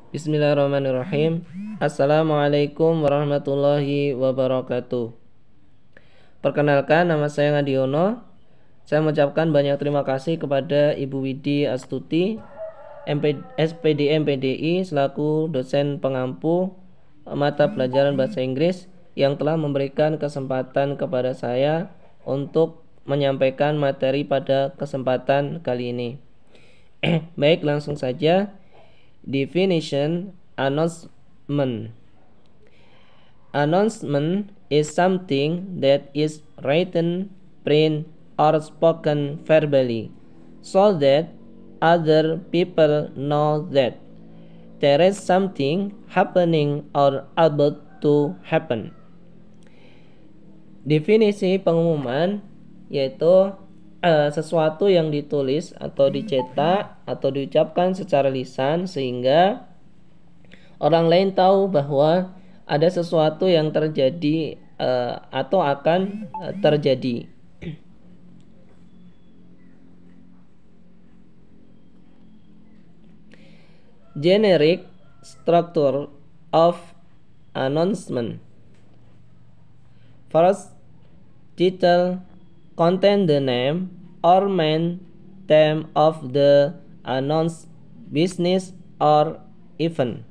Bismillahirrahmanirrahim. Assalamualaikum warahmatullahi wabarakatuh. Perkenalkan, nama saya Ngadiono. Saya mengucapkan banyak terima kasih kepada Ibu Widi Astuti, SPD MPDI selaku dosen pengampu mata pelajaran bahasa Inggris yang telah memberikan kesempatan kepada saya untuk menyampaikan materi pada kesempatan kali ini. Baik, langsung saja. Definition announcement. Announcement is something that is written, print, or spoken verbally so that other people know that there is something happening or about to happen. Definisi pengumuman yaitu sesuatu yang ditulis atau dicetak atau diucapkan secara lisan sehingga orang lain tahu bahwa ada sesuatu yang terjadi atau akan terjadi. Generic structure of announcement. First, title contain the name or main theme of the announced business or event.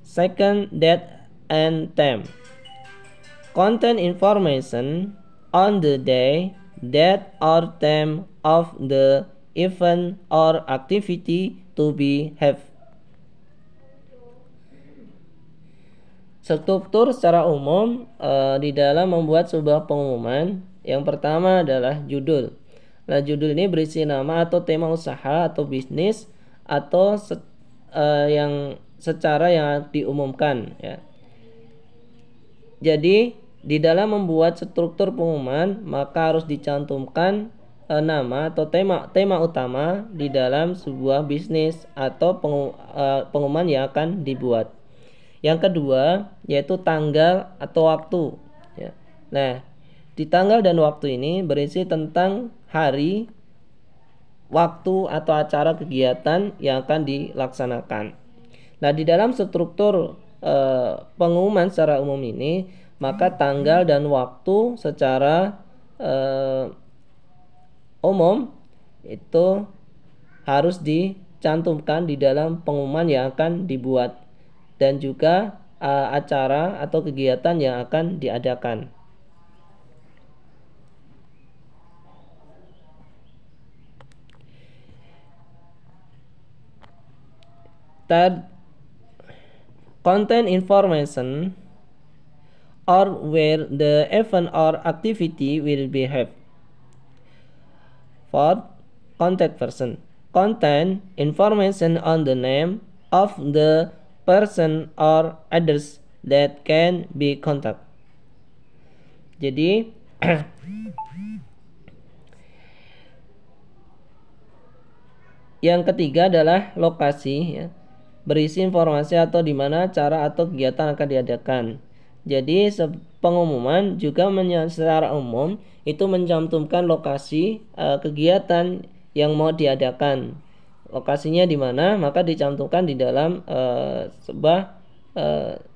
Second, date and time. Contain information on the day, date or time of the event or activity to be held. Struktur secara umum di dalam membuat sebuah pengumuman, yang pertama adalah judul. Nah, judul ini berisi nama atau tema usaha atau bisnis atau yang secara yang diumumkan, ya. Jadi di dalam membuat struktur pengumuman maka harus dicantumkan nama atau tema utama di dalam sebuah bisnis atau pengumuman yang akan dibuat. Yang kedua yaitu tanggal atau waktu, ya. Nah, di tanggal dan waktu ini berisi tentang hari, waktu atau acara kegiatan yang akan dilaksanakan. Nah, di dalam struktur pengumuman secara umum ini maka tanggal dan waktu secara umum itu harus dicantumkan di dalam pengumuman yang akan dibuat dan juga acara atau kegiatan yang akan diadakan. Third, contain information or where the event or activity will be held. Fourth, contact person. Contain information on the name of the person or others that can be contacted. Jadi yang ketiga adalah lokasi, ya. Berisi informasi atau di mana cara atau kegiatan akan diadakan. Jadi pengumuman juga secara umum itu mencantumkan lokasi kegiatan yang mau diadakan. Lokasinya di mana, maka dicantumkan di dalam sebuah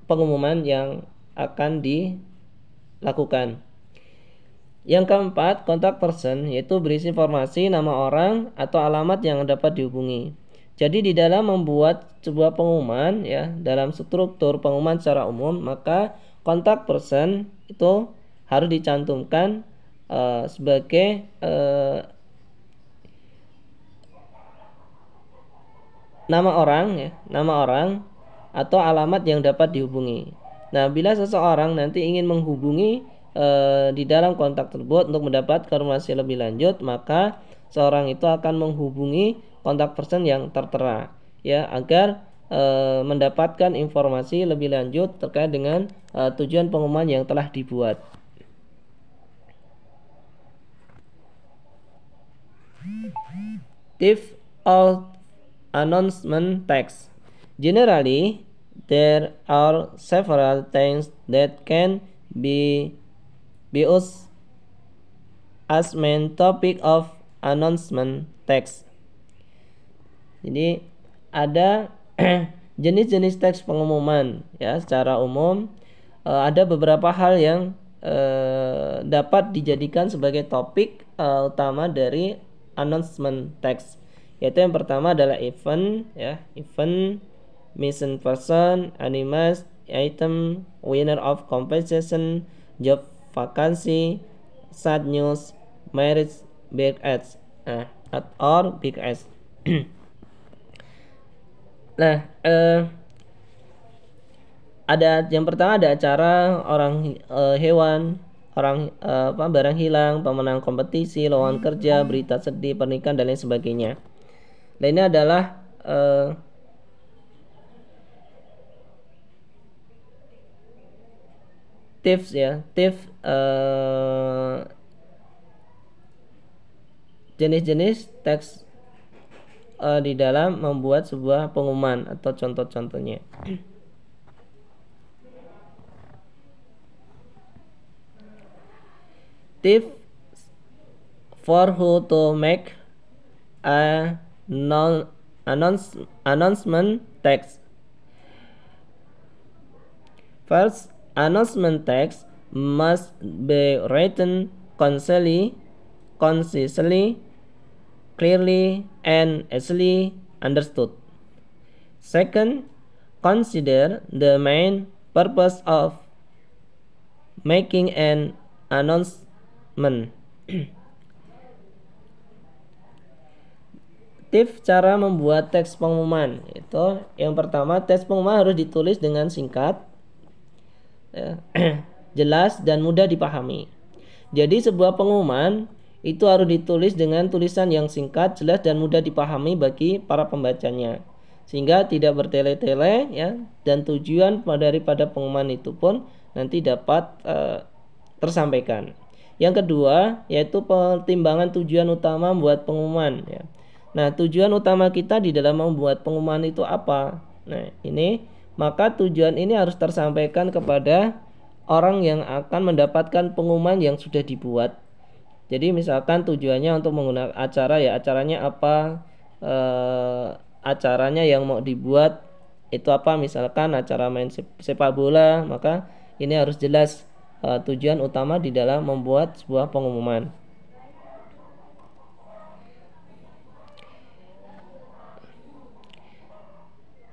pengumuman yang akan dilakukan. Yang keempat, contact person, yaitu berisi informasi nama orang atau alamat yang dapat dihubungi. Jadi di dalam membuat sebuah pengumuman, ya, dalam struktur pengumuman secara umum, maka contact person itu harus dicantumkan sebagai nama orang, ya, nama orang atau alamat yang dapat dihubungi. Nah, bila seseorang nanti ingin menghubungi di dalam kontak tersebut untuk mendapat informasi lebih lanjut, maka seorang itu akan menghubungi kontak person yang tertera, ya, agar mendapatkan informasi lebih lanjut terkait dengan tujuan pengumuman yang telah dibuat. Types of announcement text. Generally, there are several things that can be used as main topic of announcement text. Jadi ada jenis-jenis teks pengumuman ya secara umum ada beberapa hal yang dapat dijadikan sebagai topik utama dari announcement text, yaitu yang pertama adalah event ya, event, missing person, anonymous item, winner of compensation, job vacancy, sad news, marriage, big ads or big ads. Nah, ada yang pertama ada acara, orang, hewan, orang, barang hilang, pemenang kompetisi, lowongan kerja, berita sedih, pernikahan dan lain sebagainya. Nah, ini adalah tips ya, tips jenis-jenis teks di dalam membuat sebuah pengumuman atau contoh-contohnya. Tips for who to make a announcement text. First, announcement text must be written concisely, clearly, and easily understood. Second, consider the main purpose of making an announcement. Tips cara membuat teks pengumuman itu yang pertama, teks pengumuman harus ditulis dengan singkat, jelas dan mudah dipahami. Jadi sebuah pengumuman itu harus ditulis dengan tulisan yang singkat, jelas dan mudah dipahami bagi para pembacanya, sehingga tidak bertele-tele ya, dan tujuan daripada pengumuman itu pun nanti dapat tersampaikan. Yang kedua yaitu pertimbangan tujuan utama membuat pengumuman ya. Nah, tujuan utama kita di dalam membuat pengumuman itu apa? Nah, ini maka tujuan ini harus tersampaikan kepada orang yang akan mendapatkan pengumuman yang sudah dibuat. Jadi misalkan tujuannya untuk menggunakan acara ya, acaranya apa, acaranya yang mau dibuat itu apa, misalkan acara main sepak bola, maka ini harus jelas tujuan utama di dalam membuat sebuah pengumuman.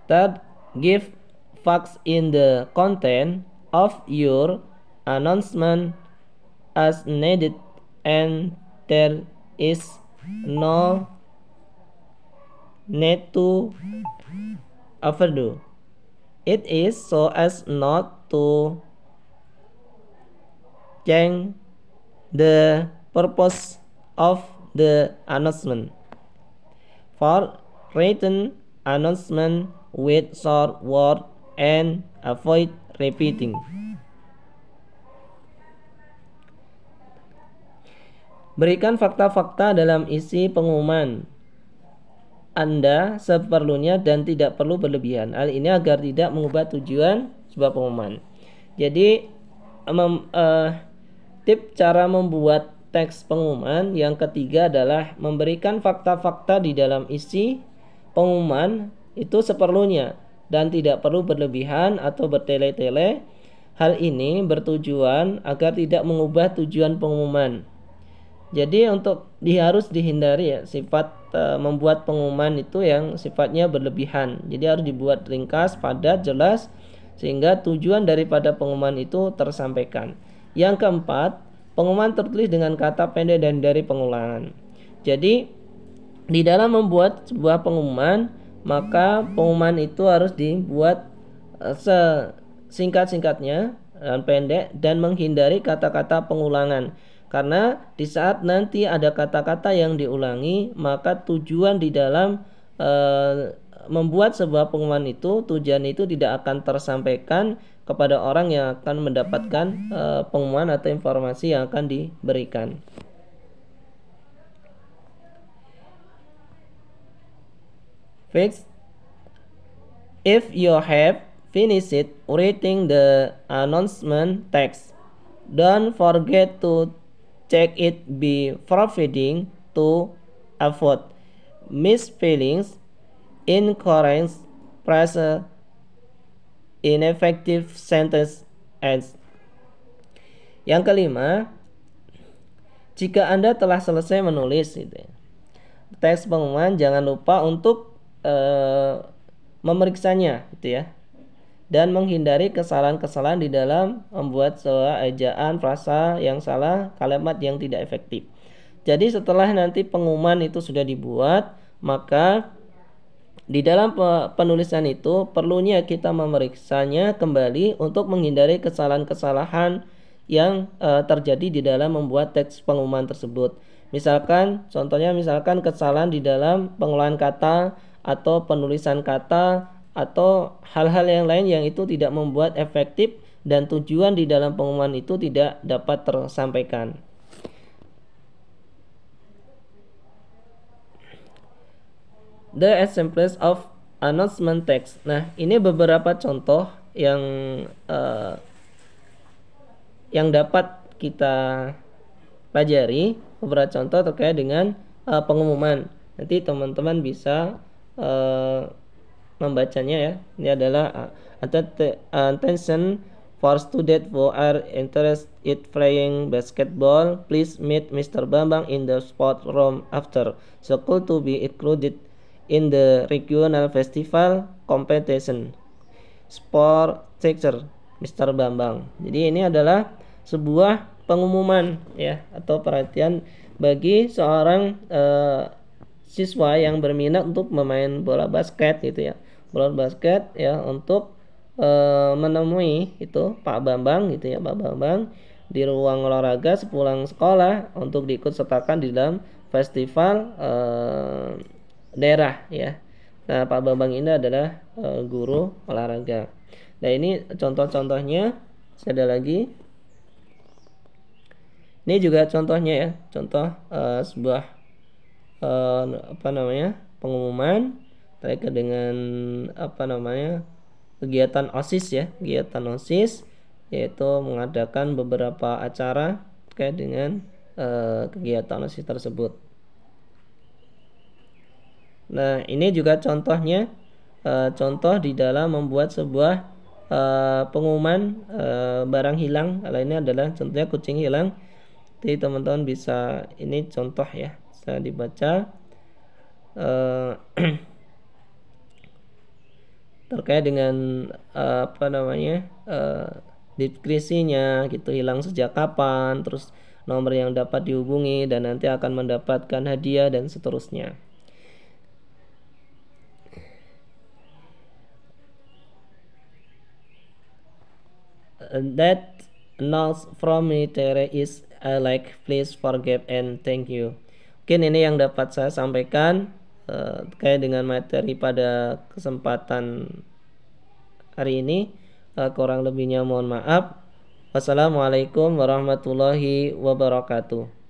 Third, give facts in the content of your announcement as needed and there is no need to overdo it is so as not to change the purpose of the announcement. For written announcement with short word and avoid repeating. Berikan fakta-fakta dalam isi pengumuman Anda seperlunya dan tidak perlu berlebihan. Hal ini agar tidak mengubah tujuan sebuah pengumuman. Jadi tip cara membuat teks pengumuman yang ketiga adalah memberikan fakta-fakta di dalam isi pengumuman itu seperlunya dan tidak perlu berlebihan atau bertele-tele. Hal ini bertujuan agar tidak mengubah tujuan pengumuman. Jadi harus dihindari ya sifat membuat pengumuman itu yang sifatnya berlebihan. Jadi harus dibuat ringkas, padat, jelas sehingga tujuan daripada pengumuman itu tersampaikan. Yang keempat, pengumuman tertulis dengan kata pendek dan dari pengulangan. Jadi di dalam membuat sebuah pengumuman, maka pengumuman itu harus dibuat sesingkat-singkatnya dan pendek dan menghindari kata-kata pengulangan. Karena di saat nanti ada kata-kata yang diulangi, maka tujuan di dalam membuat sebuah pengumuman itu, tujuan itu tidak akan tersampaikan kepada orang yang akan mendapatkan pengumuman atau informasi yang akan diberikan. Fix. If you have finished reading the announcement text, don't forget to check it before reading to avoid misspellings, incorrect phrase ineffective sentence ends. Yang kelima, jika Anda telah selesai menulis gitu ya, teks pengumuman, jangan lupa untuk memeriksanya gitu ya, dan menghindari kesalahan-kesalahan di dalam membuat sebuah ejaan, frasa yang salah, kalimat yang tidak efektif. Jadi setelah nanti pengumuman itu sudah dibuat, maka di dalam penulisan itu perlunya kita memeriksanya kembali untuk menghindari kesalahan-kesalahan yang terjadi di dalam membuat teks pengumuman tersebut. Misalkan, contohnya misalkan kesalahan di dalam pengolahan kata atau penulisan kata atau hal-hal yang lain yang itu tidak membuat efektif dan tujuan di dalam pengumuman itu tidak dapat tersampaikan. The examples of announcement text. Nah, ini beberapa contoh yang dapat kita pelajari, beberapa contoh terkait dengan pengumuman. Nanti teman-teman bisa membacanya ya. Ini adalah attention for students who are interested in playing basketball. Please meet Mr. Bambang in the sport room after school to be included in the regional festival competition. Sport teacher Mr. Bambang. Jadi ini adalah sebuah pengumuman ya, atau perhatian bagi seorang siswa yang berminat untuk memain bola basket gitu ya. Bola basket ya, untuk menemui itu Pak Bambang gitu ya, Pak Bambang di ruang olahraga sepulang sekolah untuk diikut sertakan di dalam festival daerah ya. Nah, Pak Bambang ini adalah guru olahraga. Nah, ini contoh-contohnya. Ada lagi. Ini juga contohnya ya, contoh sebuah pengumuman terkait dengan kegiatan OSIS ya, kegiatan OSIS, yaitu mengadakan beberapa acara terkait dengan kegiatan OSIS tersebut. Nah, ini juga contohnya, contoh di dalam membuat sebuah pengumuman barang hilang. Kalau ini adalah contohnya kucing hilang. Jadi teman-teman bisa, ini contoh ya, bisa dibaca terkait dengan deskripsinya gitu, hilang sejak kapan, terus nomor yang dapat dihubungi, dan nanti akan mendapatkan hadiah dan seterusnya. That notes from me Tere is I like, please, forgive, and thank you. Mungkin ini yang dapat saya sampaikan terkait dengan materi pada kesempatan hari ini. Kurang lebihnya mohon maaf. Wassalamualaikum warahmatullahi wabarakatuh.